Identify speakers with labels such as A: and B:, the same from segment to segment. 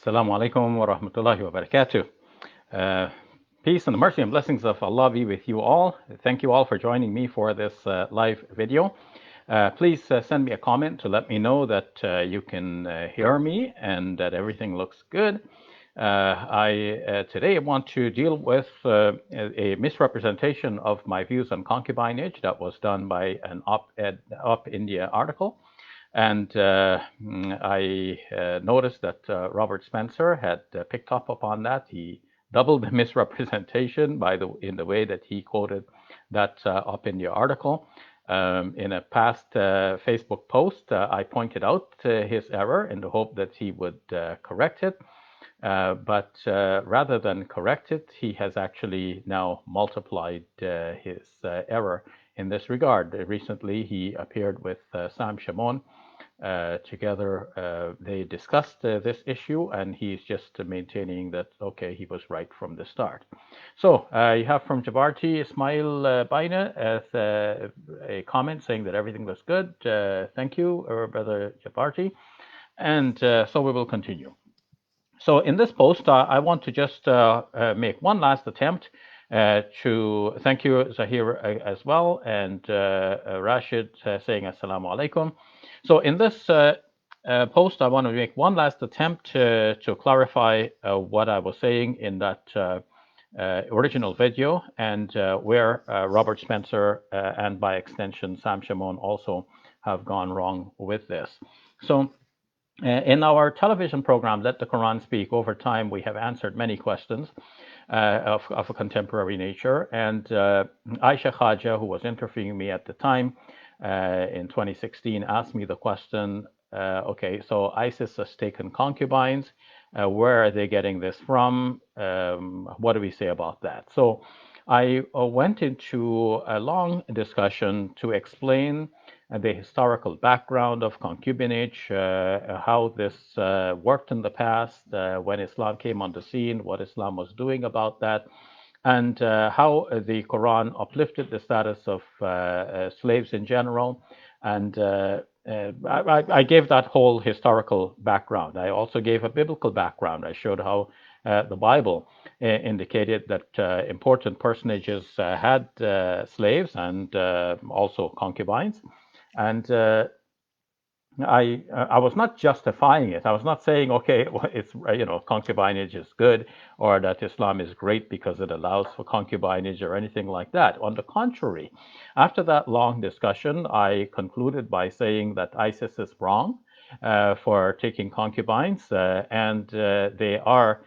A: Assalamu alaikum wa rahmatullahi wa barakatuh. Uh, Peace and the mercy and blessings of Allah be with you all. Thank you all for joining me for this live video. Please send me a comment to let me know that you can hear me and that everything looks good. I today want to deal with a misrepresentation of my views on concubinage that was done by an OpIndia article. And I noticed that Robert Spencer had picked up upon that. He doubled the misrepresentation in the way that he quoted that OpIndia article. In a past Facebook post, I pointed out his error in the hope that he would correct it. But rather than correct it, he has actually now multiplied his error in this regard. Recently, he appeared with Sam Shamoun. Together, they discussed this issue, and he's just maintaining that, okay, he was right from the start. So you have from Jabarti Ismail Baina a comment saying that everything was good. Thank you, Brother Jabarti. And so we will continue. So in this post, I want to just make one last attempt to thank you, Zahir, as well, and Rashid saying Assalamu alaikum. So in this post, I want to make one last attempt to clarify what I was saying in that original video, and where Robert Spencer and by extension Sam Shamoun also have gone wrong with this. So in our television program, Let the Quran Speak, over time we have answered many questions of a contemporary nature. And Aisha Khaja, who was interviewing me at the time in 2016, asked me the question, okay, so ISIS has taken concubines. Where are they getting this from? What do we say about that? So I went into a long discussion to explain the historical background of concubinage, how this worked in the past, when Islam came on the scene, what Islam was doing about that, and how the Quran uplifted the status of slaves in general. And I gave that whole historical background. I also gave a biblical background. I showed how the Bible indicated that important personages had slaves and also concubines. And I was not justifying it. I was not saying, okay, it's concubinage is good, or that Islam is great because it allows for concubinage or anything like that. On the contrary, after that long discussion, I concluded by saying that ISIS is wrong for taking concubines, and they are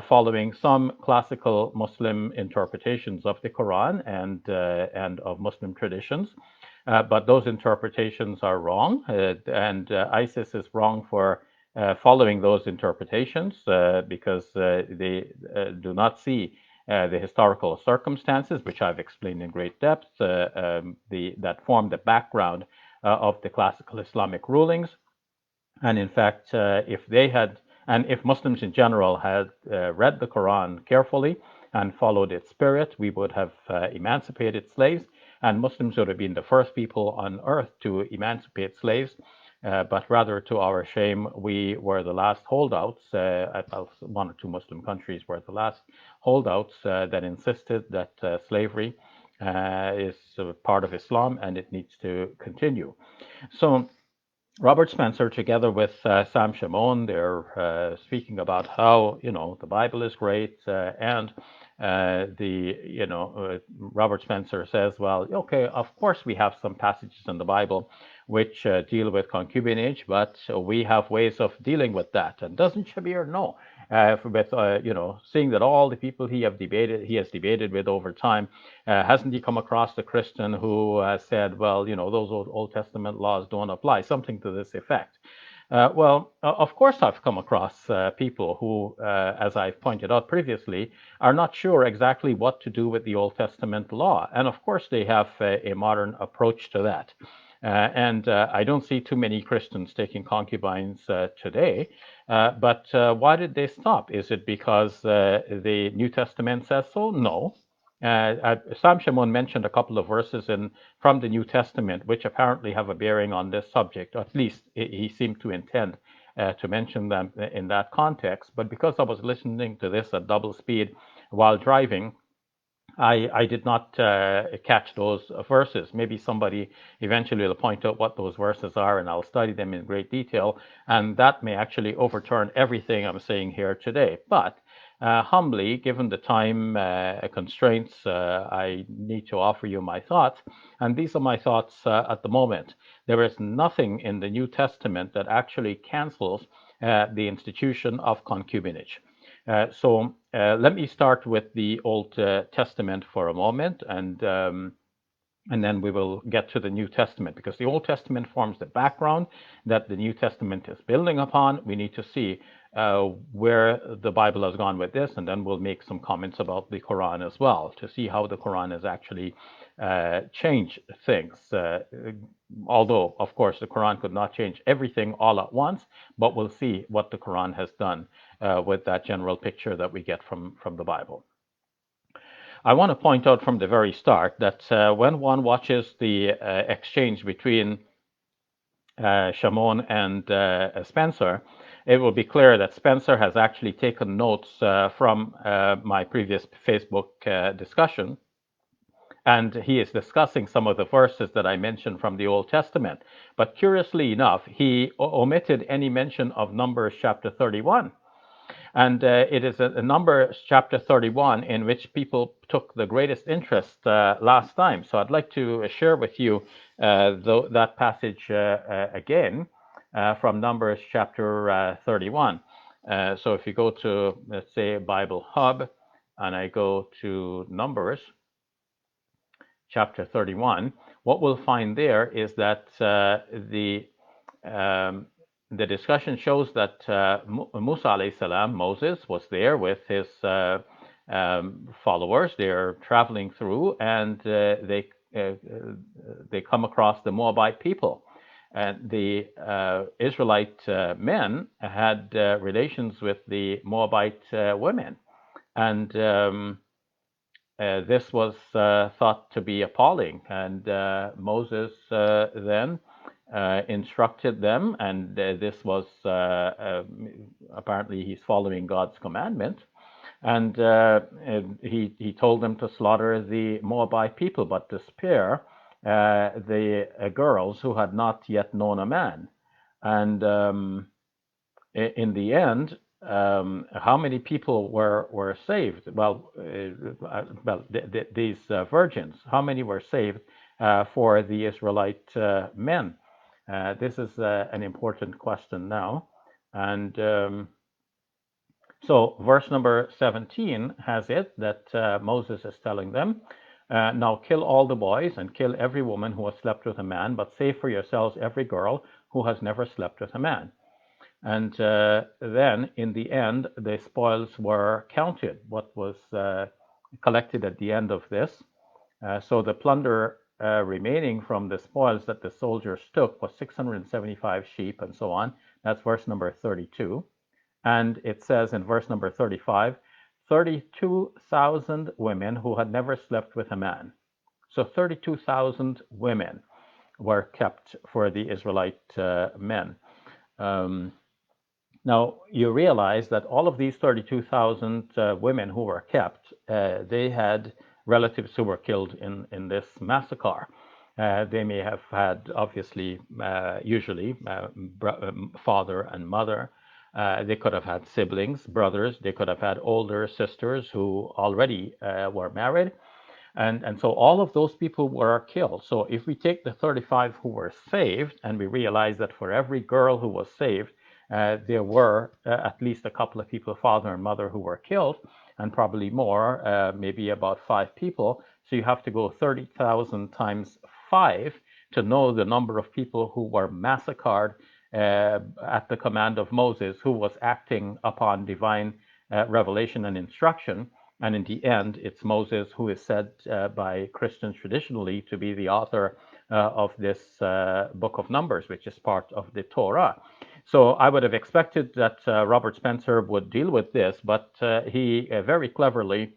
A: following some classical Muslim interpretations of the Quran and of Muslim traditions. But those interpretations are wrong, and ISIS is wrong for following those interpretations because they do not see the historical circumstances, which I've explained in great depth, that form the background of the classical Islamic rulings. And in fact, if they had, and if Muslims in general had read the Quran carefully and followed its spirit, we would have emancipated slaves, and Muslims would have been the first people on earth to emancipate slaves. But rather, to our shame, we were the last holdouts. One or two Muslim countries were the last holdouts that insisted that slavery is part of Islam and it needs to continue. So Robert Spencer, together with Sam Shamoun, they're speaking about how the Bible is great, and Robert Spencer says, well, okay, of course we have some passages in the Bible which deal with concubinage, but we have ways of dealing with that. And doesn't Shabir know? With seeing that all the people he has debated with over time, hasn't he come across a Christian who has said, well, those Old Testament laws don't apply, something to this effect? Well, of course I've come across people who, as I've pointed out previously, are not sure exactly what to do with the Old Testament law. And of course they have a modern approach to that. And I don't see too many Christians taking concubines today. But why did they stop? Is it because the New Testament says so? No. Sam Shamoun mentioned a couple of verses from the New Testament which apparently have a bearing on this subject. At least he seemed to intend to mention them in that context. But because I was listening to this at double speed while driving, I did not catch those verses. Maybe somebody eventually will point out what those verses are, and I'll study them in great detail. And that may actually overturn everything I'm saying here today. But humbly, given the time constraints, I need to offer you my thoughts. And these are my thoughts at the moment. There is nothing in the New Testament that actually cancels the institution of concubinage. So let me start with the Old Testament for a moment, and then we will get to the New Testament, because the Old Testament forms the background that the New Testament is building upon. We need to see where the Bible has gone with this, and then we'll make some comments about the Quran as well, to see how the Quran has actually changed things. Although, of course, the Quran could not change everything all at once, but we'll see what the Quran has done with that general picture that we get from the Bible. I want to point out from the very start that when one watches the exchange between Shimon and Spencer, it will be clear that Spencer has actually taken notes from my previous Facebook discussion, and he is discussing some of the verses that I mentioned from the Old Testament. But curiously enough, he omitted any mention of Numbers chapter 31. And it is a Numbers chapter 31 in which people took the greatest interest last time. So I'd like to share with you that passage again from Numbers chapter 31. So if you go to, let's say, Bible Hub, and I go to Numbers chapter 31, what we'll find there is that the discussion shows that Musa alayhi salam, Moses, was there with his followers. They're traveling through, and they come across the Moabite people. And the Israelite men had relations with the Moabite women. And this was thought to be appalling. And Moses then instructed them, and this was apparently he's following God's commandment, and he told them to slaughter the Moabite people, but to spare the girls who had not yet known a man. And in the end, how many people were saved? Well, these virgins, how many were saved for the Israelite men? This is an important question now. And so verse number 17 has it that Moses is telling them, now kill all the boys and kill every woman who has slept with a man, but save for yourselves every girl who has never slept with a man. And then in the end, the spoils were counted, what was collected at the end of this. So the plunder remaining from the spoils that the soldiers took was 675 sheep and so on. That's verse number 32. And it says in verse number 35, 32,000 women who had never slept with a man. So 32,000 women were kept for the Israelite men. Now, you realize that all of these 32,000 women who were kept, they had relatives who were killed in this massacre. They may have had, obviously, usually, father and mother. They could have had siblings, brothers. They could have had older sisters who already were married. And so all of those people were killed. So if we take the 35 who were saved, and we realize that for every girl who was saved, there were at least a couple of people, father and mother, who were killed, and probably more, maybe about 5 people. So you have to go 30,000 times 5 to know the number of people who were massacred at the command of Moses, who was acting upon divine revelation and instruction. And in the end, it's Moses who is said by Christians traditionally to be the author of this book of Numbers, which is part of the Torah. So I would have expected that Robert Spencer would deal with this, but he very cleverly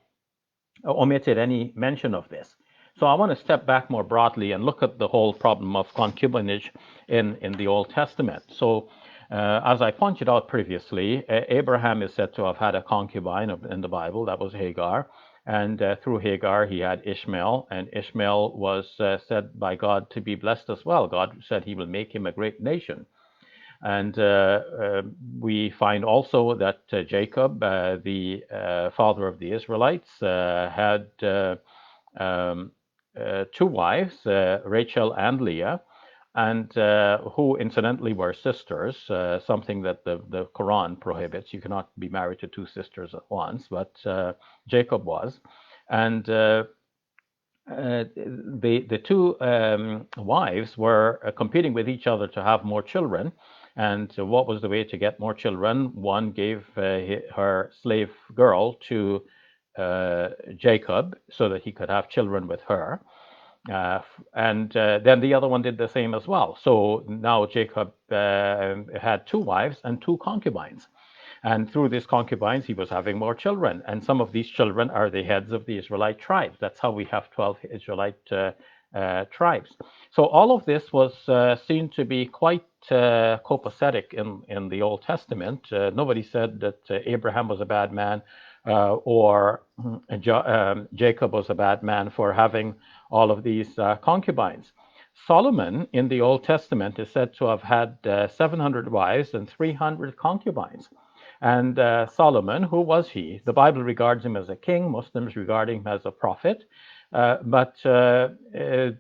A: omitted any mention of this. So I want to step back more broadly and look at the whole problem of concubinage in the Old Testament. So As I pointed out previously, Abraham is said to have had a concubine in the Bible, that was Hagar. And through Hagar, he had Ishmael, and Ishmael was said by God to be blessed as well. God said he will make him a great nation. And we find also that Jacob, the father of the Israelites, had um, two wives, Rachel and Leah, and who incidentally were sisters, something that the Quran prohibits. You cannot be married to two sisters at once, but Jacob was. And the two wives were competing with each other to have more children. And what was the way to get more children? One gave her slave girl to Jacob so that he could have children with her. And then the other one did the same as well. So now Jacob had two wives and two concubines. And through these concubines, he was having more children. And some of these children are the heads of the Israelite tribes. That's how we have 12 Israelite tribes. So all of this was seen to be quite copacetic in the Old Testament. Nobody said that Abraham was a bad man or Jacob was a bad man for having all of these concubines. Solomon in the Old Testament is said to have had 700 wives and 300 concubines. And Solomon, who was he? The Bible regards him as a king. Muslims regard him as a prophet. But saying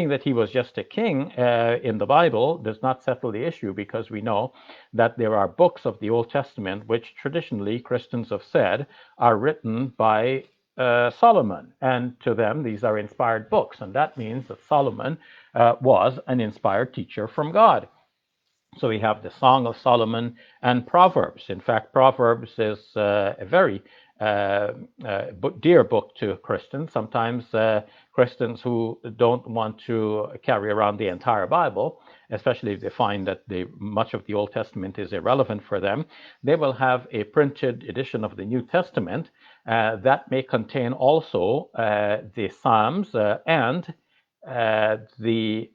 A: that he was just a king in the Bible does not settle the issue, because we know that there are books of the Old Testament which traditionally Christians have said are written by Solomon. And to them, these are inspired books. And that means that Solomon was an inspired teacher from God. So we have the Song of Solomon and Proverbs. In fact, Proverbs is a very dear book to Christians. Sometimes Christians who don't want to carry around the entire Bible, especially if they find that much of the Old Testament is irrelevant for them, they will have a printed edition of the New Testament that may contain also the Psalms and the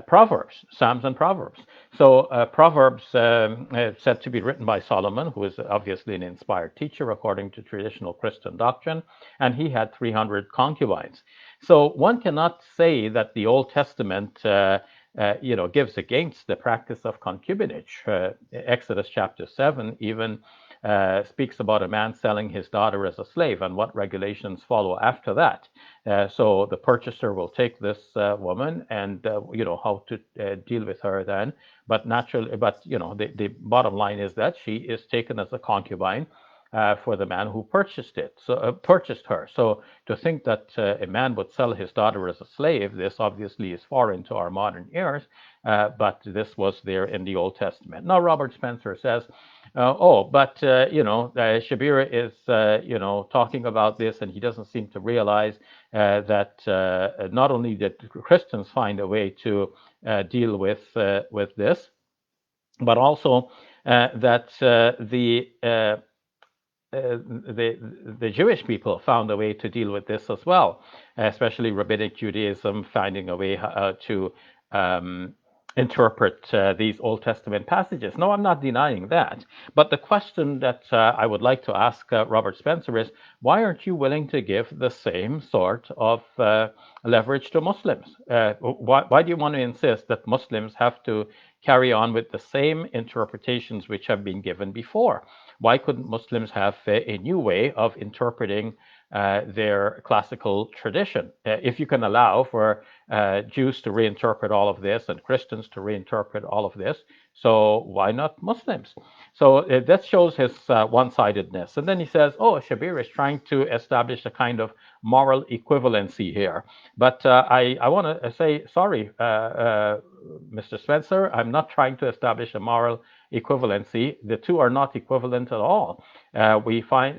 A: Proverbs, Psalms and Proverbs. So Proverbs said to be written by Solomon, who is obviously an inspired teacher according to traditional Christian doctrine, and he had 300 concubines. So one cannot say that the Old Testament gives against the practice of concubinage. Exodus chapter 7 even speaks about a man selling his daughter as a slave and what regulations follow after that. So the purchaser will take this woman and how to deal with her then. But naturally, the bottom line is that she is taken as a concubine for the man who purchased her. So to think that a man would sell his daughter as a slave, this obviously is foreign to our modern ears, but this was there in the Old Testament. Now Robert Spencer says, Shabir is talking about this, and he doesn't seem to realize that not only did Christians find a way to deal with this, but also that the Jewish people found a way to deal with this as well, especially Rabbinic Judaism finding a way to interpret these Old Testament passages. No, I'm not denying that. But the question that I would like to ask Robert Spencer is, why aren't you willing to give the same sort of leverage to Muslims? Why do you want to insist that Muslims have to carry on with the same interpretations which have been given before? Why couldn't Muslims have a new way of interpreting their classical tradition? If you can allow for Jews to reinterpret all of this and Christians to reinterpret all of this, so why not Muslims? So that shows his one-sidedness. And then he says, Shabir is trying to establish a kind of moral equivalency here. But I want to say, sorry, Mr. Spencer, I'm not trying to establish a moral equivalency. The two are not equivalent at all. We find,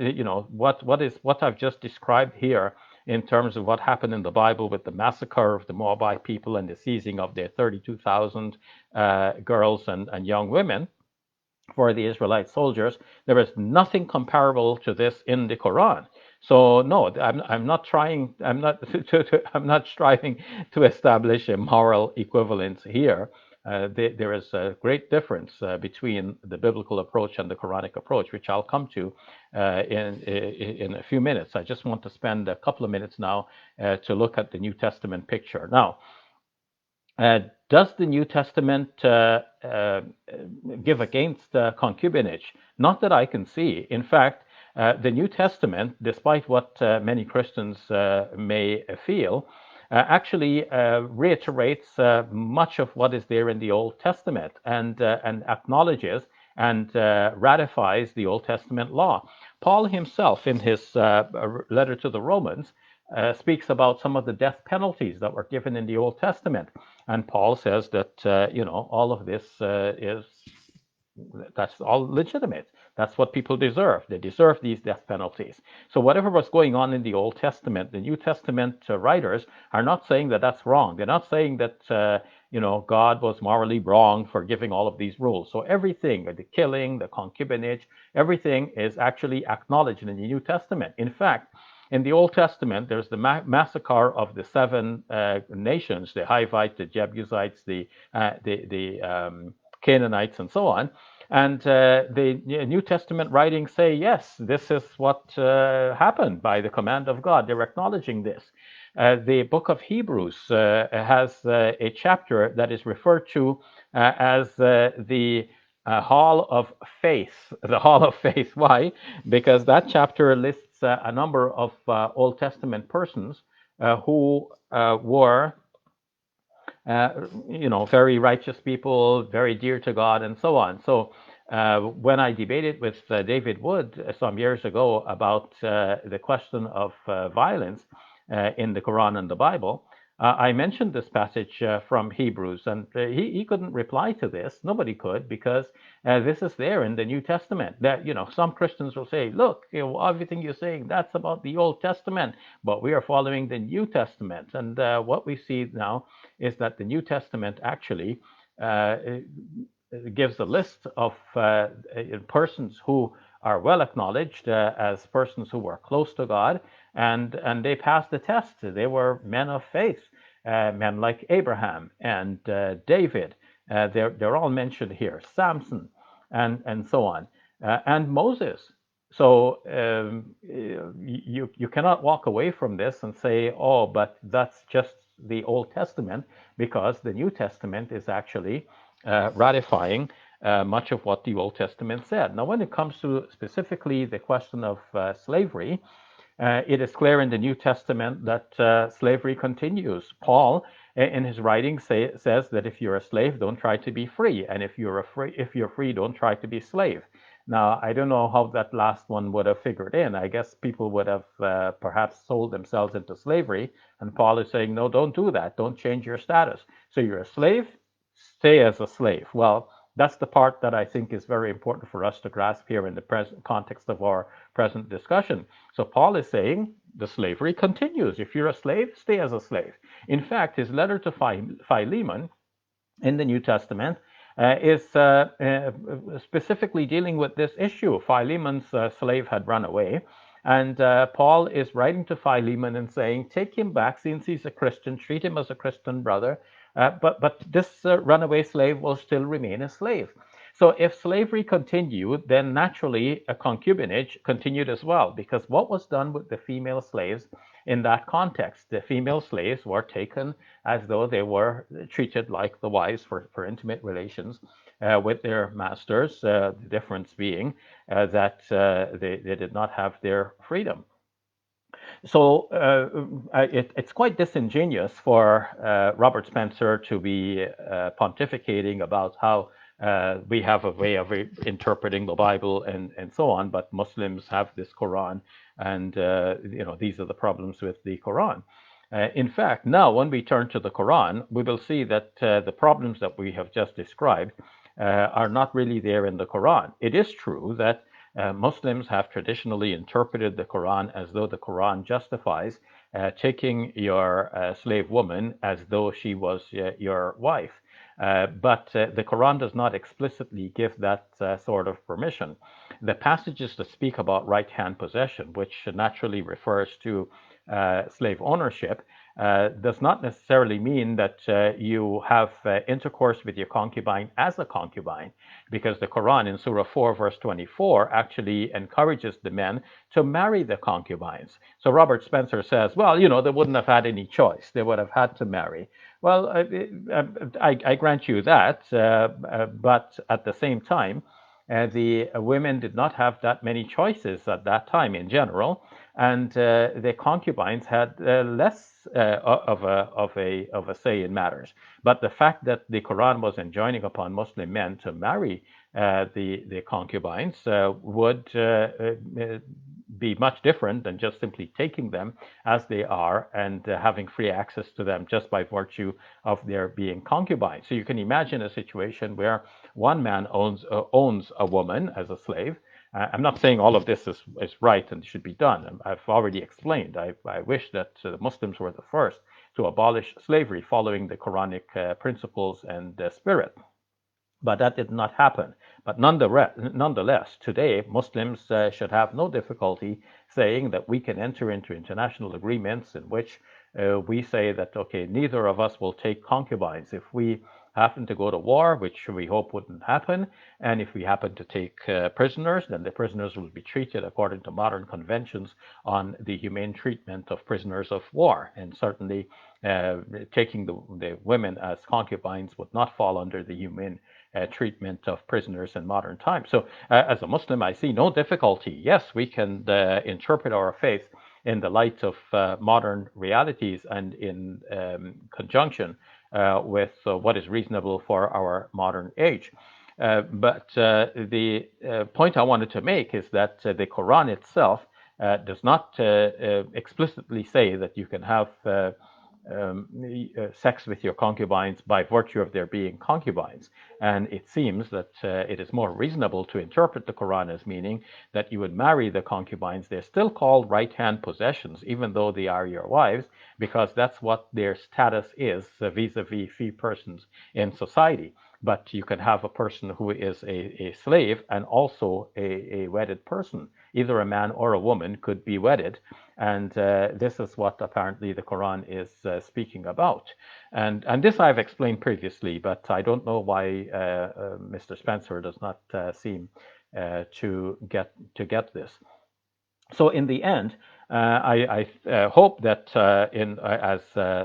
A: what I've just described here in terms of what happened in the Bible with the massacre of the Moabite people and the seizing of their 32,000 girls and young women for the Israelite soldiers. There is nothing comparable to this in the Quran. So no, I'm not trying. I'm not. I'm not striving to establish a moral equivalence here. there is a great difference between the biblical approach and the Quranic approach, which I'll come to in a few minutes. I just want to spend a couple of minutes now to look at the New Testament picture. Now, does the New Testament give against concubinage? Not that I can see. In fact, the New Testament, despite what many Christians may feel, actually reiterates much of what is there in the Old Testament and acknowledges and ratifies the Old Testament law. Paul himself, in his letter to the Romans, speaks about some of the death penalties that were given in the Old Testament. And Paul says that, all of this that's all legitimate. That's what people deserve. They deserve these death penalties. So whatever was going on in the Old Testament, the New Testament writers are not saying that that's wrong. They're not saying that, God was morally wrong for giving all of these rules. So everything, the killing, the concubinage, everything is actually acknowledged in the New Testament. In fact, in the Old Testament, there's the massacre of the seven nations, the Hivites, the Jebusites, the Canaanites, and so on. And the New Testament writings say, yes, this is what happened by the command of God. They're acknowledging this. The book of Hebrews has a chapter that is referred to as the Hall of Faith. The Hall of Faith. Why? Because that chapter lists a number of Old Testament persons who were very righteous people, very dear to God, and so on. So when I debated with David Wood some years ago about the question of violence in the Quran and the Bible, I mentioned this passage from Hebrews, and he couldn't reply to this. Nobody could, because this is there in the New Testament. That some Christians will say, "Look, everything you're saying, that's about the Old Testament, but we are following the New Testament." And what we see now is that the New Testament actually gives a list of persons who are well acknowledged as persons who were close to God, and they passed the test. They were men of faith, men like Abraham and David. They're all mentioned here. Samson, and so on, and Moses. So you cannot walk away from this and say, oh, but that's just the Old Testament, because the New Testament is actually ratifying much of what the Old Testament said. Now, when it comes to specifically the question of slavery, it is clear in the New Testament that slavery continues. Paul, in his writing, says that if you're a slave, don't try to be free, and if you're free, don't try to be slave. Now, I don't know how that last one would have figured in. I guess people would have perhaps sold themselves into slavery, and Paul is saying, no, don't do that. Don't change your status. So you're a slave, stay as a slave. Well, that's the part that I think is very important for us to grasp here in the present context of our present discussion. So Paul is saying the slavery continues. If you're a slave, stay as a slave. In fact, his letter to Philemon in the New Testament is specifically dealing with this issue. Philemon's slave had run away, and Paul is writing to Philemon and saying, take him back, since he's a Christian, treat him as a Christian brother, but this runaway slave will still remain a slave. So if slavery continued, then naturally a concubinage continued as well, because what was done with the female slaves in that context? The female slaves were taken as though they were treated like the wives for intimate relations with their masters, the difference being that they did not have their freedom. So it's quite disingenuous for Robert Spencer to be pontificating about how we have a way of interpreting the Bible and so on, but Muslims have this Quran, and these are the problems with the Quran. In fact, now when we turn to the Quran, we will see that the problems that we have just described are not really there in the Quran. It is true that Muslims have traditionally interpreted the Quran as though the Quran justifies taking your slave woman as though she was your wife. But the Quran does not explicitly give that sort of permission. The passages that speak about right-hand possession, which naturally refers to slave ownership, does not necessarily mean that you have intercourse with your concubine as a concubine, because the Quran in Surah 4, verse 24, actually encourages the men to marry the concubines. So Robert Spencer says, well, they wouldn't have had any choice. They would have had to marry. Well, I grant you that, but at the same time, the women did not have that many choices at that time in general, and the concubines had less of a say in matters. But the fact that the Quran was enjoining upon Muslim men to marry the concubines would be much different than just simply taking them as they are and having free access to them just by virtue of their being concubines. So you can imagine a situation where one man owns a woman as a slave. I'm not saying all of this is right and should be done. I've already explained. I wish that the Muslims were the first to abolish slavery following the Quranic principles and spirit. But that did not happen. But nonetheless, today, Muslims should have no difficulty saying that we can enter into international agreements in which we say that, okay, neither of us will take concubines. If we happen to go to war, which we hope wouldn't happen, and if we happen to take prisoners, then the prisoners will be treated according to modern conventions on the humane treatment of prisoners of war. And certainly taking the women as concubines would not fall under the humane treatment of prisoners in modern times. So as a Muslim, I see no difficulty. Yes, we can interpret our faith in the light of modern realities and in conjunction with what is reasonable for our modern age. But the point I wanted to make is that the Quran itself does not explicitly say that you can have sex with your concubines by virtue of their being concubines. And it seems that it is more reasonable to interpret the Quran as meaning that you would marry the concubines. They're still called right-hand possessions, even though they are your wives, because that's what their status is vis-a-vis free persons in society. But you can have a person who is a slave and also a wedded person. Either a man or a woman could be wedded. And this is what apparently the Quran is speaking about. And this I've explained previously, but I don't know why Mr. Spencer does not seem to get this. So in the end, I hope that as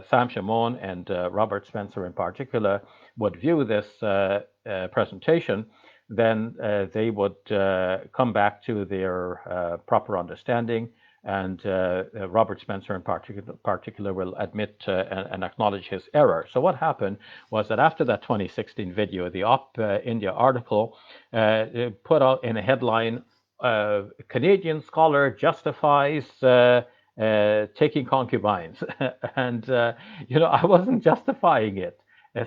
A: Sam Shimon and Robert Spencer in particular would view this presentation, then they would come back to their proper understanding, and Robert Spencer in particular will admit and acknowledge his error. So what happened was that after that 2016 video, the OpIndia article put out in a headline, Canadian scholar justifies taking concubines. And, I wasn't justifying it.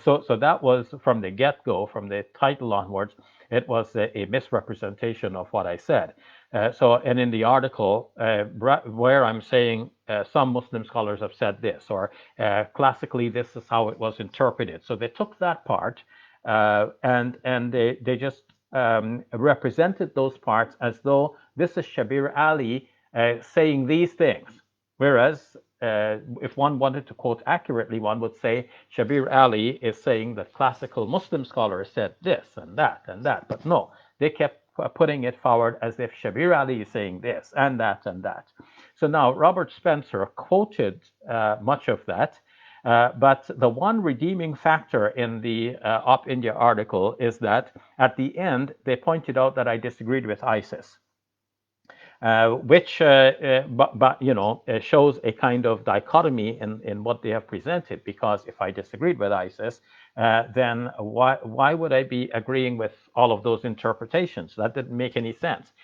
A: So that was from the get-go, from the title onwards, it was a misrepresentation of what I said. And in the article, where I'm saying some Muslim scholars have said this, or classically this is how it was interpreted. So they took that part and they just represented those parts as though this is Shabir Ali saying these things. Whereas if one wanted to quote accurately, one would say Shabir Ali is saying that classical Muslim scholars said this and that and that. But no, they kept putting it forward as if Shabir Ali is saying this and that and that. So now Robert Spencer quoted much of that. But the one redeeming factor in the OpIndia article is that at the end, they pointed out that I disagreed with ISIS. Which shows a kind of dichotomy in what they have presented. Because if I disagreed with ISIS, then why would I be agreeing with all of those interpretations? That didn't make any sense.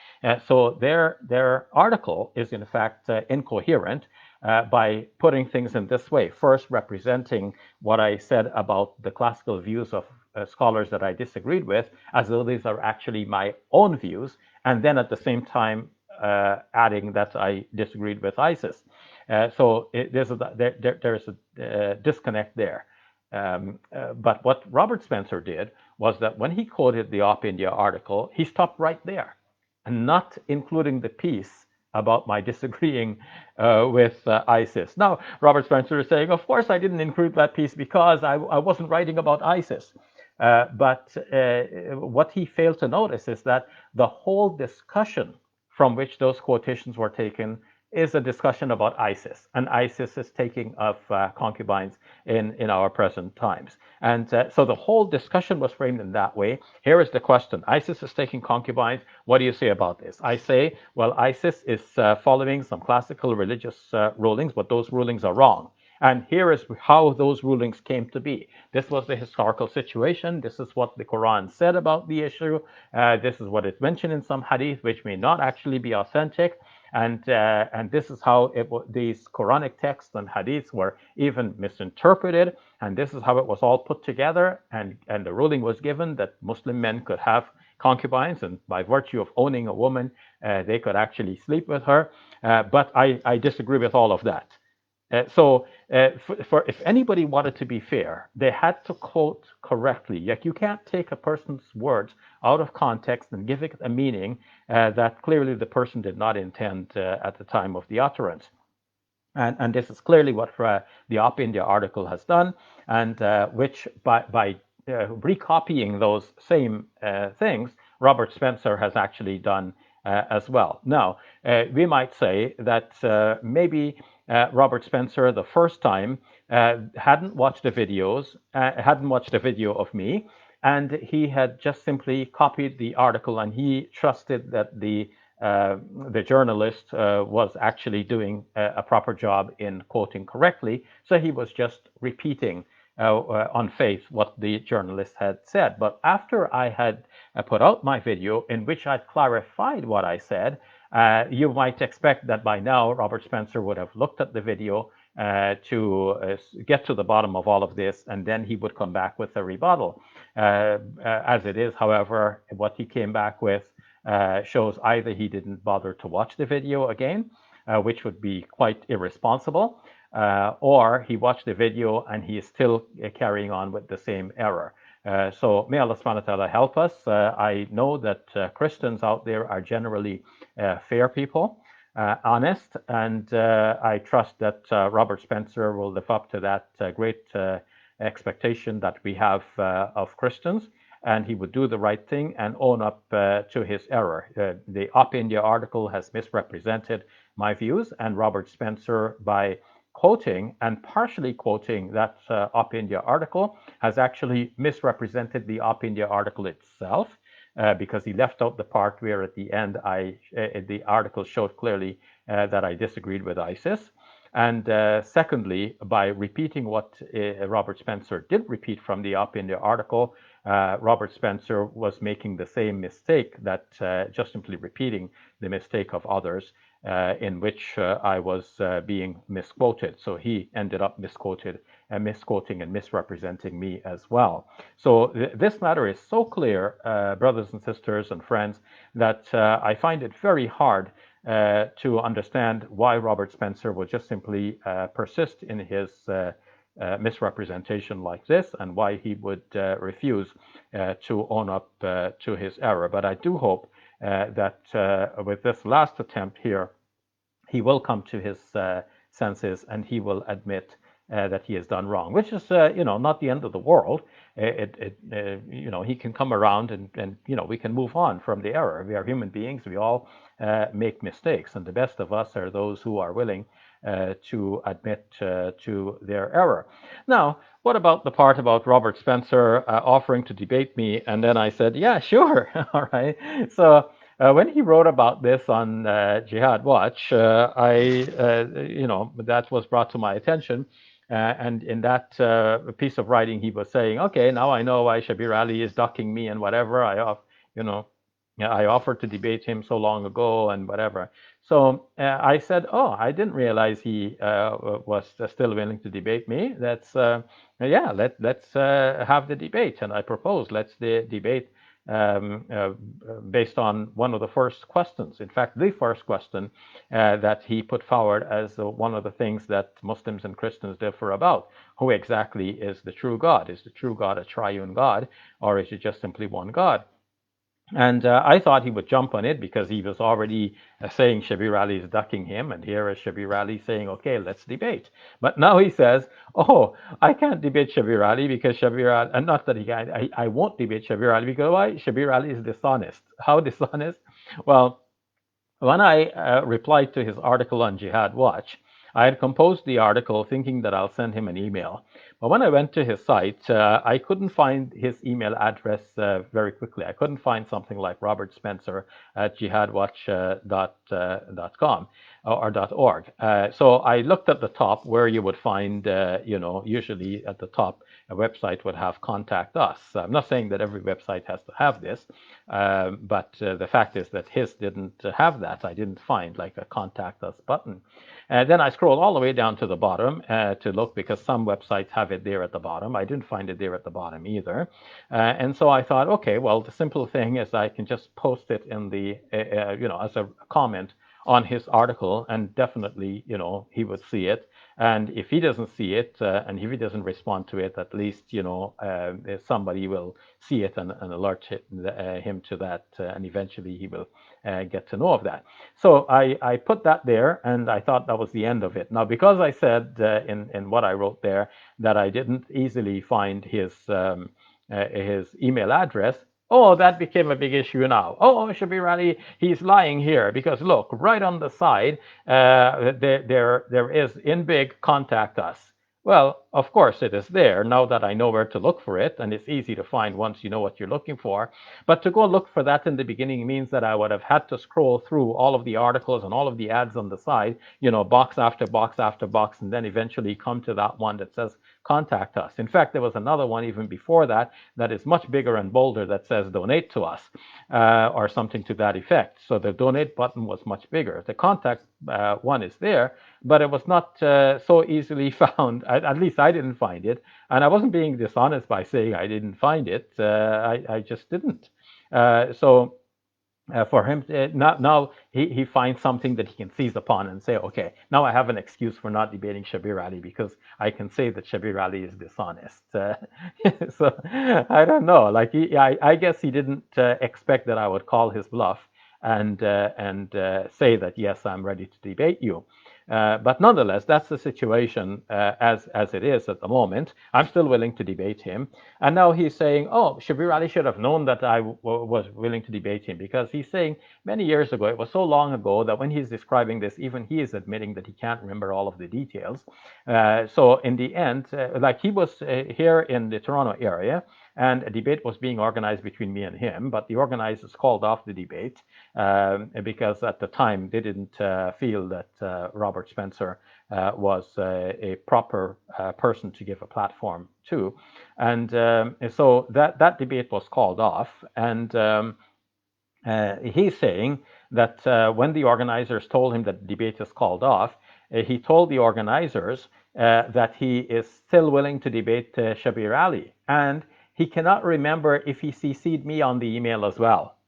A: So their article is in fact incoherent by putting things in this way. First, representing what I said about the classical views of scholars that I disagreed with, as though these are actually my own views, and then at the same time adding that I disagreed with ISIS. So there's a disconnect there. But what Robert Spencer did was that when he quoted the OpIndia article, he stopped right there, and not including the piece about my disagreeing with ISIS. Now, Robert Spencer is saying, of course, I didn't include that piece because I wasn't writing about ISIS. But what he failed to notice is that the whole discussion from which those quotations were taken is a discussion about ISIS, and ISIS is taking of concubines in our present times. And so the whole discussion was framed in that way. Here is the question: ISIS is taking concubines. What do you say about this? I say, well, ISIS is following some classical religious rulings, but those rulings are wrong. And here is how those rulings came to be. This was the historical situation. This is what the Quran said about the issue. This is what is mentioned in some hadith, which may not actually be authentic. And this is how these Quranic texts and hadiths were even misinterpreted. And this is how it was all put together. And the ruling was given that Muslim men could have concubines, and by virtue of owning a woman, they could actually sleep with her. But I disagree with all of that. So if anybody wanted to be fair, they had to quote correctly. Like, you can't take a person's words out of context and give it a meaning that clearly the person did not intend at the time of the utterance. And this is clearly what the OpIndia article has done, and which by recopying those same things, Robert Spencer has actually done as well. Now, we might say that maybe Robert Spencer the first time hadn't watched the videos, hadn't watched a video of me, and he had just simply copied the article, and he trusted that the journalist was actually doing a proper job in quoting correctly. So he was just repeating on faith what the journalist had said. But after I had put out my video in which I clarified what I said, you might expect that by now Robert Spencer would have looked at the video to get to the bottom of all of this, and then he would come back with a rebuttal. As it is, however, what he came back with shows either he didn't bother to watch the video again, which would be quite irresponsible, or he watched the video and he is still carrying on with the same error. So may Allah subhanahu wa ta'ala help us. I know that Christians out there are generally fair people, honest, and I trust that Robert Spencer will live up to that great expectation that we have of Christians, and he would do the right thing and own up to his error. The OpIndia article has misrepresented my views, and Robert Spencer, by quoting and partially quoting that OpIndia article, has actually misrepresented the OpIndia article itself, because he left out the part where at the end the article showed clearly that I disagreed with ISIS. And secondly, by repeating what Robert Spencer did repeat from the OpIndia article, Robert Spencer was making the same mistake, that just simply repeating the mistake of others, in which I was being misquoted. So he ended up misquoting and misrepresenting me as well. So this matter is so clear, brothers and sisters and friends, that I find it very hard to understand why Robert Spencer would just simply persist in his misrepresentation like this, and why he would refuse to own up to his error. But I do hope that with this last attempt here, he will come to his senses and he will admit that he has done wrong, which is, not the end of the world. He can come around and we can move on from the error. We are human beings. We all make mistakes, and the best of us are those who are willing to admit to their error. Now, what about the part about Robert Spencer offering to debate me? And then I said, yeah, sure. All right. So when he wrote about this on Jihad Watch, that was brought to my attention. And in that piece of writing, he was saying, okay, now I know why Shabir Ali is ducking me and whatever. I offered to debate him so long ago and whatever. So I said, oh, I didn't realize he was still willing to debate me. Let's have the debate. And I proposed, let's debate based on one of the first questions. In fact, the first question that he put forward as one of the things that Muslims and Christians differ about. Who exactly is the true God? Is the true God a triune God, or is it just simply one God? And I thought he would jump on it because he was already saying Shabir Ali is ducking him. And here is Shabir Ali saying, okay, let's debate. But now he says, oh, I can't debate Shabir Ali because Shabir Ali, and not that he can, I won't debate Shabir Ali because why? Shabir Ali is dishonest. How dishonest? Well, when I replied to his article on Jihad Watch, I had composed the article thinking that I'll send him an email. But when I went to his site, I couldn't find his email address very quickly. I couldn't find something like Robert Spencer at jihadwatch.com or .org. So I looked at the top where you would find, usually at the top, a website would have contact us. I'm not saying that every website has to have this, but the fact is that his didn't have that. I didn't find like a contact us button. Then I scrolled all the way down to the bottom to look because some websites have it there at the bottom. I didn't find it there at the bottom either. And so I thought, okay, well, the simple thing is I can just post it in the, as a comment on his article, and definitely, he would see it. And if he doesn't see it, and if he doesn't respond to it, at least, somebody will see it and alert him to that, and eventually he will get to know of that. So I put that there, and I thought that was the end of it. Now, because I said in what I wrote there that I didn't easily find his email address, oh, that became a big issue now. Oh, Shabir Ali, he's lying here because look, right on the side, there is in big, contact us. Well, of course it is there now that I know where to look for it, and it's easy to find once you know what you're looking for. But to go look for that in the beginning means that I would have had to scroll through all of the articles and all of the ads on the side, box after box after box, and then eventually come to that one that says contact us. In fact, there was another one even before that that is much bigger and bolder that says donate to us or something to that effect. So the donate button was much bigger. The contact one is there, but it was not so easily found. At least I didn't find it. And I wasn't being dishonest by saying I didn't find it. I just didn't. So for him, now he finds something that he can seize upon and say, okay, now I have an excuse for not debating Shabir Ali because I can say that Shabir Ali is dishonest. So I don't know. Like I guess he didn't expect that I would call his bluff and say that yes, I'm ready to debate you. But nonetheless, that's the situation as it is at the moment. I'm still willing to debate him. And now he's saying, oh, Shabir Ali should have known that I was willing to debate him because he's saying many years ago, it was so long ago that when he's describing this, even he is admitting that he can't remember all of the details. So in the end, like he was here in the Toronto area, and a debate was being organized between me and him, but the organizers called off the debate because at the time they didn't feel that Robert Spencer was a proper person to give a platform to. And so that debate was called off. And he's saying that when the organizers told him that the debate is called off, he told the organizers that he is still willing to debate Shabir Ali. And he cannot remember if he CC'd me on the email as well.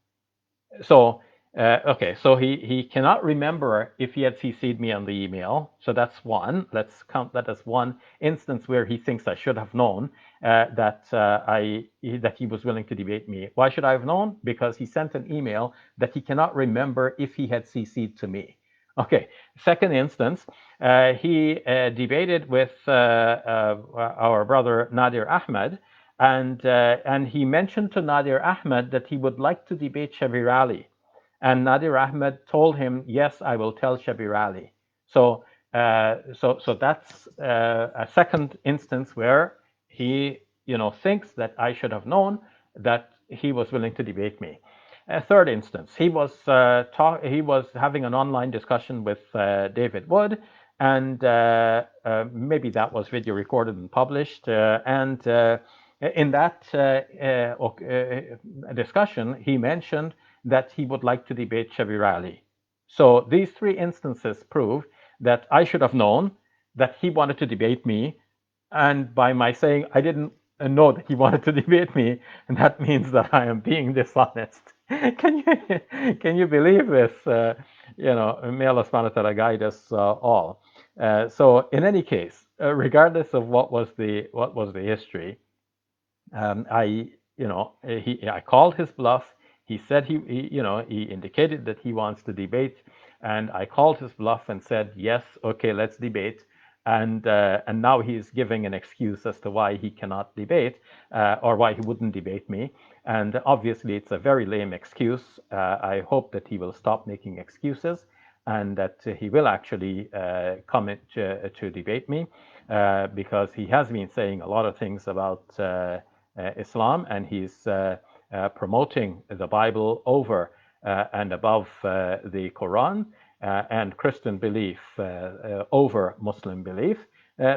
A: So, okay, so he cannot remember if he had CC'd me on the email. So that's one. Let's count that as one instance where he thinks I should have known that he was willing to debate me. Why should I have known? Because he sent an email that he cannot remember if he had CC'd to me. Okay, second instance, he debated with our brother Nadir Ahmed, and he mentioned to Nadir Ahmed that he would like to debate Shabir Ali. And Nadir Ahmed told him, yes, I will tell Shabir Ali. So that's a second instance where he, thinks that I should have known that he was willing to debate me. A third instance, he was having an online discussion with David Wood, and maybe that was video recorded and published. And in that discussion, he mentioned that he would like to debate Shabir Ali. So these three instances prove that I should have known that he wanted to debate me, and by my saying I didn't know that he wanted to debate me, and that means that I am being dishonest. Can you believe this? May Allah subhanahu wa ta'ala guide us all. So in any case, regardless of what was the history, I called his bluff. He said he indicated that he wants to debate, and I called his bluff and said, yes, okay, let's debate. And now he's giving an excuse as to why he cannot debate, or why he wouldn't debate me. And obviously, it's a very lame excuse. I hope that he will stop making excuses and that he will actually come to debate me, because he has been saying a lot of things about Islam, and he's promoting the Bible over and above the Quran, and Christian belief over Muslim belief.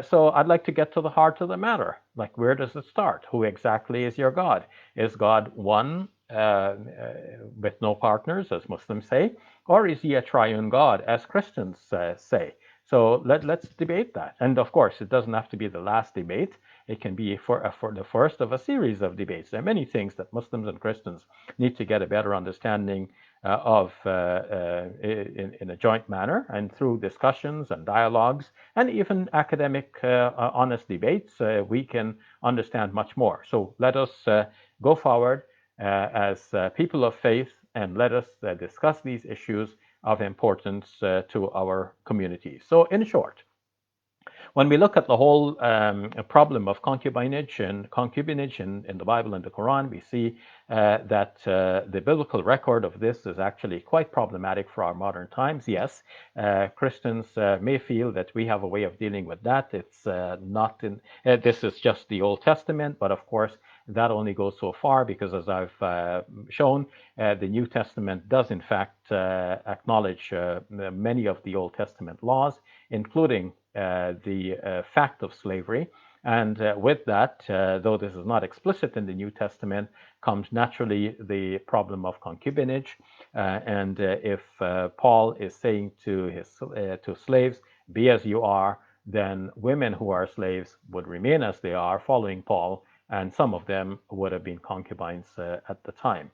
A: So I'd like to get to the heart of the matter. Like, where does it start? Who exactly is your God? Is God one with no partners, as Muslims say, or is he a triune God, as Christians say? So let's debate that. And of course, it doesn't have to be the last debate. It can be for the first of a series of debates. There are many things that Muslims and Christians need to get a better understanding of in a joint manner, and through discussions and dialogues and even academic honest debates, we can understand much more. So let us go forward as people of faith, and let us discuss these issues of importance to our communities. So in short, when we look at the whole problem of concubinage in the Bible and the Quran, we see that the biblical record of this is actually quite problematic for our modern times. Yes, Christians may feel that we have a way of dealing with that. It's not in, this is just the Old Testament, but of course, that only goes so far, because as I've shown, the New Testament does in fact acknowledge many of the Old Testament laws, including the fact of slavery. And with that, though this is not explicit in the New Testament, comes naturally the problem of concubinage. And if Paul is saying to slaves, be as you are, then women who are slaves would remain as they are, following Paul, and some of them would have been concubines at the time.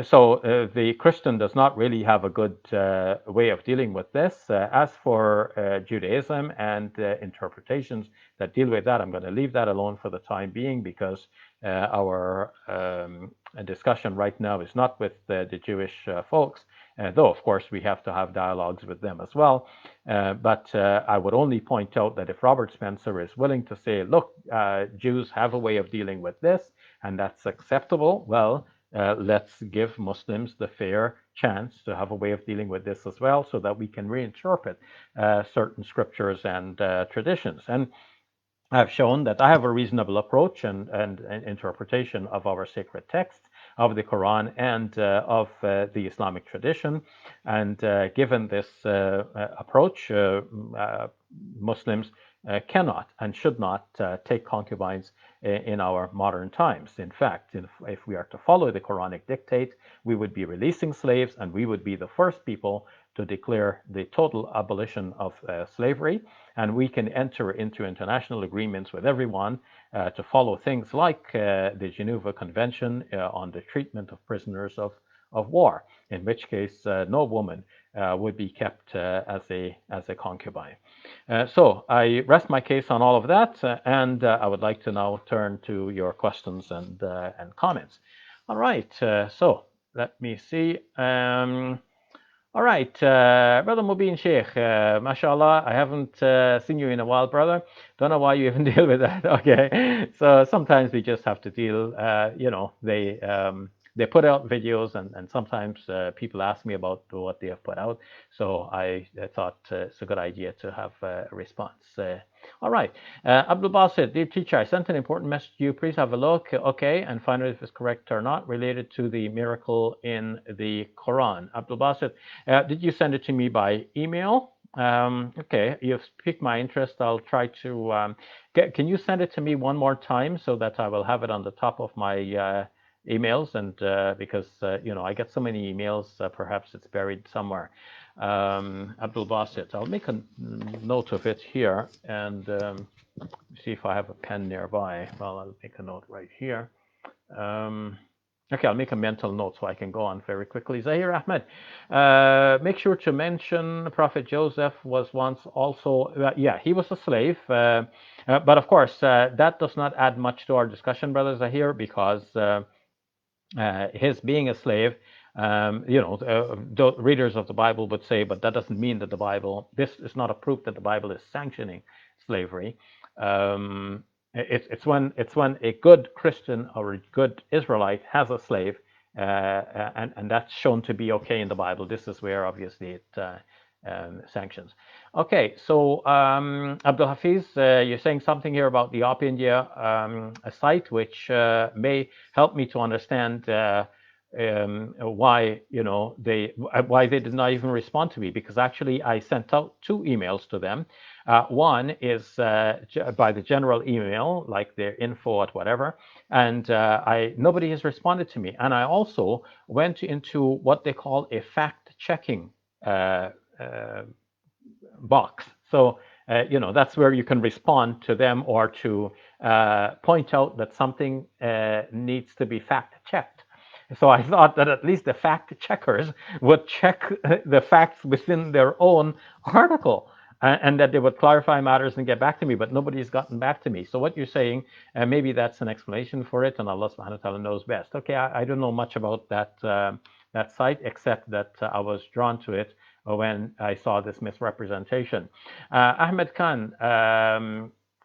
A: So the Christian does not really have a good way of dealing with this. As for Judaism and interpretations that deal with that, I'm going to leave that alone for the time being, because our discussion right now is not with the Jewish folks, though of course we have to have dialogues with them as well. But I would only point out that if Robert Spencer is willing to say, look, Jews have a way of dealing with this, and that's acceptable, well, let's give Muslims the fair chance to have a way of dealing with this as well, so that we can reinterpret certain scriptures and traditions. And I've shown that I have a reasonable approach and interpretation of our sacred texts, of the Quran, and of the Islamic tradition. And given this approach, Muslims cannot and should not take concubines in our modern times. In fact, if we are to follow the Quranic dictate, we would be releasing slaves, and we would be the first people to declare the total abolition of slavery. And we can enter into international agreements with everyone to follow things like the Geneva Convention on the treatment of prisoners of war, in which case no woman would be kept as a concubine. So I rest my case on all of that, and I would like to now turn to your questions and comments. All right, so let me see. All right, Brother Mubin Sheikh, mashallah, I haven't seen you in a while, brother. Don't know why you even deal with that. Okay, so sometimes we just have to deal, they put out videos, and sometimes people ask me about what they have put out. So I thought it's a good idea to have a response. All right, Abdul Basit, dear teacher, I sent an important message to you. Please have a look, okay, and find out if it's correct or not, related to the miracle in the Quran. Abdul Basit, did you send it to me by email? Okay, you've piqued my interest. I'll try to. Can you send it to me one more time so that I will have it on the top of my emails? And because I get so many emails, perhaps it's buried somewhere. Abdul Basit, I'll make a note of it here, and see if I have a pen nearby. Well, I'll make a note right here. Okay, I'll make a mental note so I can go on very quickly. Zahir Ahmed, make sure to mention Prophet Joseph was once also, yeah, he was a slave. But of course, that does not add much to our discussion, Brother Zahir, because his being a slave, readers of the Bible would say, but that doesn't mean that this is not a proof that the Bible is sanctioning slavery. It's when a good Christian or a good Israelite has a slave, and that's shown to be okay in the Bible. This is where obviously it sanctions. Okay, so Abdul Hafiz, you're saying something here about the OpIndia a site, which may help me to understand why why they did not even respond to me, because actually I sent out two emails to them. One is by the general email, like their info at whatever, and nobody has responded to me. And I also went into what they call a fact-checking uh, uh, box. So, that's where you can respond to them or to point out that something needs to be fact checked. So I thought that at least the fact checkers would check the facts within their own article, and that they would clarify matters and get back to me, but nobody's gotten back to me. So what you're saying, maybe that's an explanation for it, and Allah subhanahu wa ta'ala knows best. Okay, I don't know much about that site, except that I was drawn to it when I saw this misrepresentation. Ahmed Khan,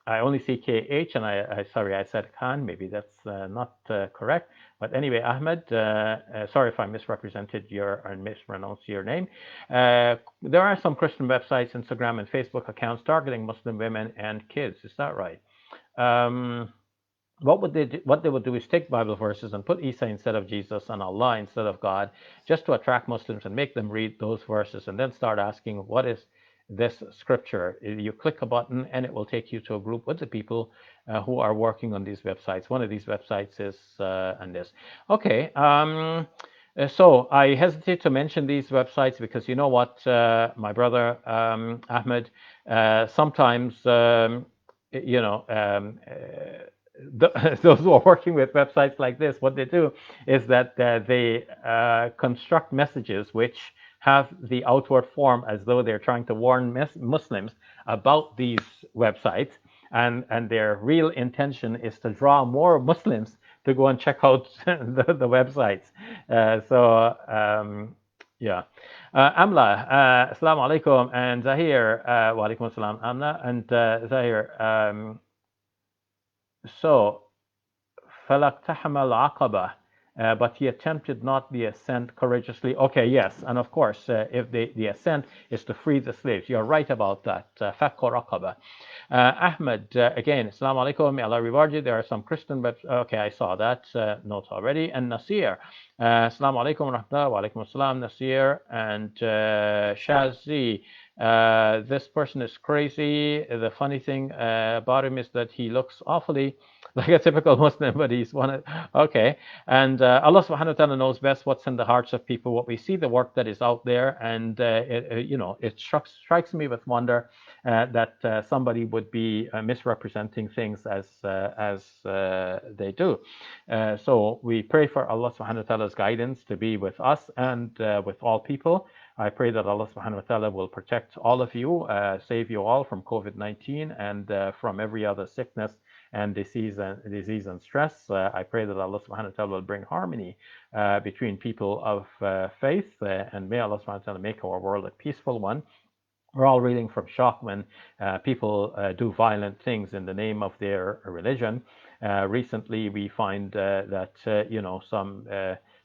A: I only see KH, and sorry, I said Khan. Maybe that's not correct. But anyway, Ahmed, sorry if I misrepresented or mispronounced your name. There are some Christian websites, Instagram and Facebook accounts targeting Muslim women and kids. Is that right? What they would do is take Bible verses and put Isa instead of Jesus and Allah instead of God, just to attract Muslims and make them read those verses, and then start asking, what is this scripture? You click a button and it will take you to a group with the people who are working on these websites. One of these websites is and this. Okay. So I hesitate to mention these websites because you know what, my brother Ahmed, sometimes you know. Those who are working with websites like this, what they do is that they construct messages which have the outward form as though they're trying to warn Muslims about these websites, and their real intention is to draw more Muslims to go and check out the websites. Yeah. Amla, Assalamu alaikum, and Zahir, wa alaikum assalam, Amla, and Zahir. So, فَلَقْتَحَمَ الْعَقَبَةَ, but he attempted not the ascent courageously. Okay, yes, and of course, if the ascent is to free the slaves, you're right about that. فَكُّ رَقَبَةٍ. Ahmed, again, Assalamu alaikum, may Allah reward you. There are some Christian websites. Okay, I saw that note already. And Nasir, Assalamu alaikum wa rahmatullah, wa alaikum assalam, Nasir. And Shazi, this person is crazy. The funny thing about him is that he looks awfully like a typical Muslim, but he's one. Okay, and Allah Subhanahu wa Taala knows best what's in the hearts of people. What we see, the work that is out there, and it strikes me with wonder that somebody would be misrepresenting things as they do. So we pray for Allah Subhanahu wa Taala's guidance to be with us and with all people. I pray that Allah Subhanahu wa Taala will protect all of you, save you all from COVID-19 and from every other sickness and disease and stress. I pray that Allah Subhanahu wa Taala will bring harmony between people of faith, and may Allah Subhanahu wa Taala make our world a peaceful one. We're all reading from shock when people do violent things in the name of their religion. Recently, we find that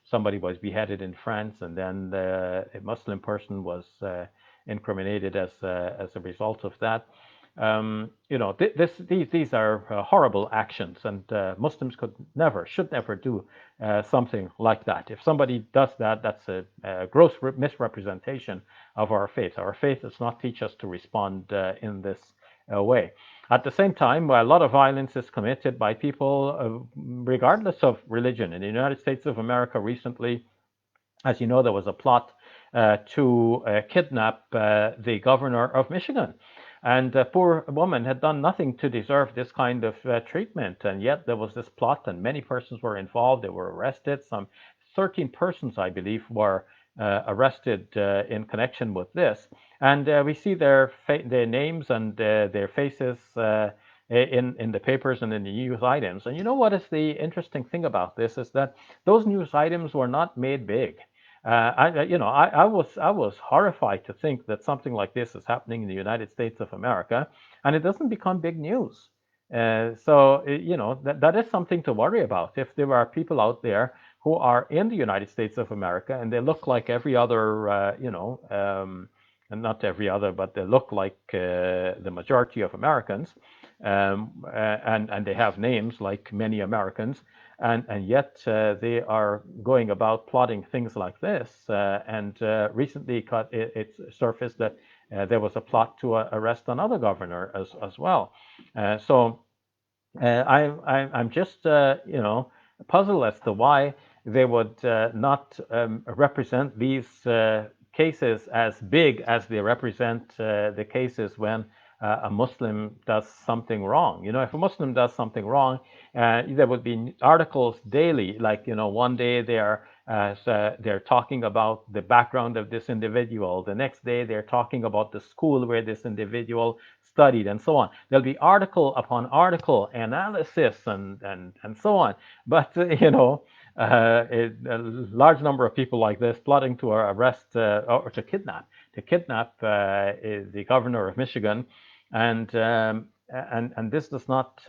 A: somebody was beheaded in France, and then a Muslim person was incriminated as a result of that. These are horrible actions, and Muslims should never do something like that. If somebody does that, that's a gross misrepresentation of our faith. Our faith does not teach us to respond in this way. At the same time, a lot of violence is committed by people regardless of religion. In the United States of America recently, as you know, there was a plot to kidnap the governor of Michigan. And the poor woman had done nothing to deserve this kind of treatment. And yet there was this plot, and many persons were involved. They were arrested. Some 13 persons, I believe, were arrested in connection with this. And we see their names and their faces in the papers and in the news items. And you know what is the interesting thing about this is that those news items were not made big. I was horrified to think that something like this is happening in the United States of America, and it doesn't become big news. That is something to worry about. If there are people out there who are in the United States of America and they look like every other, and not every other, but they look like the majority of Americans, and they have names like many Americans, and yet they are going about plotting things like this. And recently, it surfaced that there was a plot to arrest another governor as well. I'm just puzzled as to why they would not represent these cases as big as they represent the cases when a Muslim does something wrong. If a Muslim does something wrong, there would be articles daily, like one day they're talking about the background of this individual. The next day they're talking about the school where this individual studied, and so on. There'll be article upon article analysis and so on. But a large number of people like this plotting to arrest or to kidnap the governor of Michigan, and this does not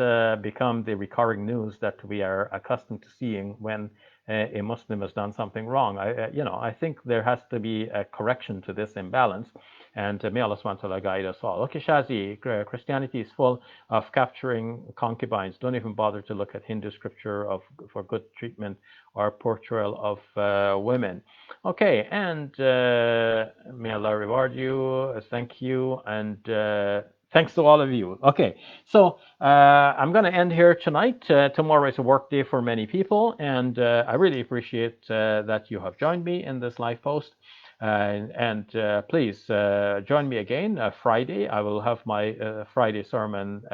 A: become the recurring news that we are accustomed to seeing when a Muslim has done something wrong. I think there has to be a correction to this imbalance, and may Allah subhanahu wa ta'ala guide us all. Okay, Shazi, Christianity is full of capturing concubines. Don't even bother to look at Hindu scripture for good treatment or portrayal of women. Okay, and may Allah reward you. Thank you, and thanks to all of you. Okay, so I'm going to end here tonight. Tomorrow is a work day for many people, and I really appreciate that you have joined me in this live post. And please join me again Friday. I will have my Friday sermon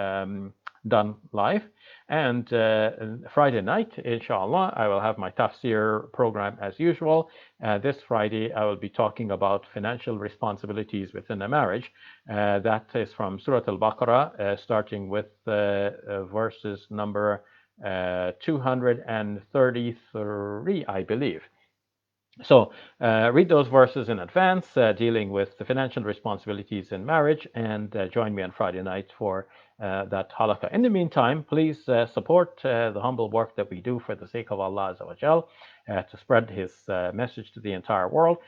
A: done live. And Friday night, inshallah, I will have my tafsir program as usual. This Friday, I will be talking about financial responsibilities within a marriage. That is from Surah Al-Baqarah, starting with verses number 233, I believe. So read those verses in advance, dealing with the financial responsibilities in marriage, and join me on Friday night for that halaqah. In the meantime, please support the humble work that we do for the sake of Allah Azza wa Jal, to spread His message to the entire world.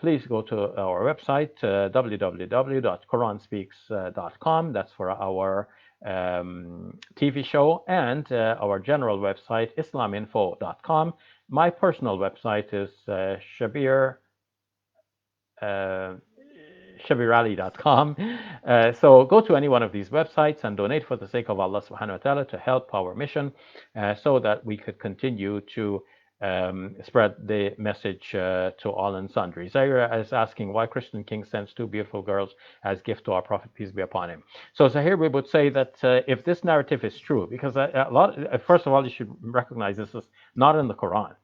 A: Please go to our website, www.quranspeaks.com. That's for our TV show, and our general website, islaminfo.com. My personal website is shabirali.com. So go to any one of these websites and donate for the sake of Allah subhanahu wa ta'ala to help our mission, so that we could continue to spread the message to all and sundry. Zaira is asking why Christian King sends two beautiful girls as gift to our Prophet, peace be upon him. So Zahir, we would say that if this narrative is true, because first of all, you should recognize this is not in the Quran.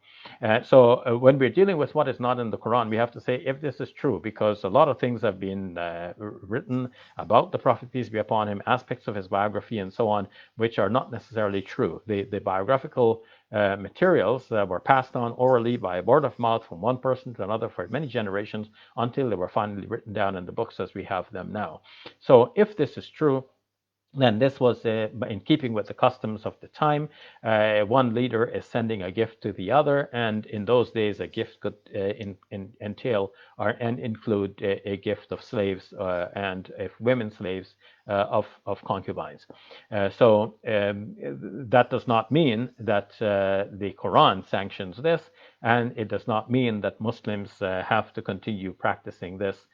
A: So when we're dealing with what is not in the Quran, we have to say if this is true, because a lot of things have been written about the Prophet, peace be upon him, aspects of his biography and so on, which are not necessarily true. The biographical materials were passed on orally by word of mouth from one person to another for many generations until they were finally written down in the books as we have them now. So if this is true, then this was in keeping with the customs of the time. One leader is sending a gift to the other, and in those days, a gift could entail and include a gift of slaves, and if women slaves, of concubines. So that does not mean that the Quran sanctions this, and it does not mean that Muslims have to continue practicing this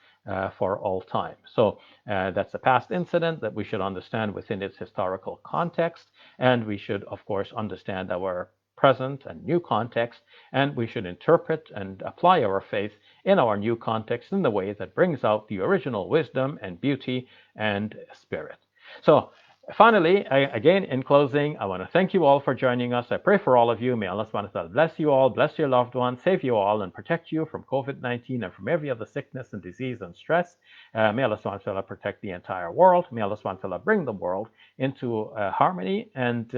A: for all time. So that's a past incident that we should understand within its historical context, and we should, of course, understand our present and new context, and we should interpret and apply our faith in our new context in the way that brings out the original wisdom and beauty and spirit. So Finally, again, in closing, I want to thank you all for joining us. I pray for all of you. May Allah subhanahu wa ta'ala bless you all, bless your loved ones, save you all, and protect you from COVID-19 and from every other sickness and disease and stress. May Allah subhanahu wa ta'ala protect the entire world. May Allah subhanahu wa ta'ala bring the world into harmony and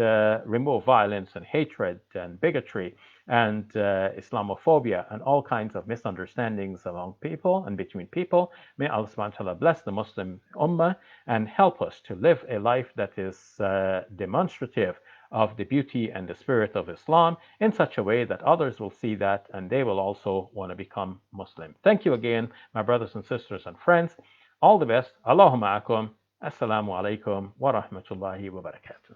A: remove violence and hatred and bigotry and Islamophobia and all kinds of misunderstandings among people and between people. May Allah subhanahu wa ta'ala bless the Muslim Ummah and help us to live a life that is demonstrative of the beauty and the spirit of Islam in such a way that others will see that and they will also want to become Muslim. Thank you again, my brothers and sisters and friends. All the best. Allahumma akum. Assalamu alaikum wa rahmatullahi wa barakatuh.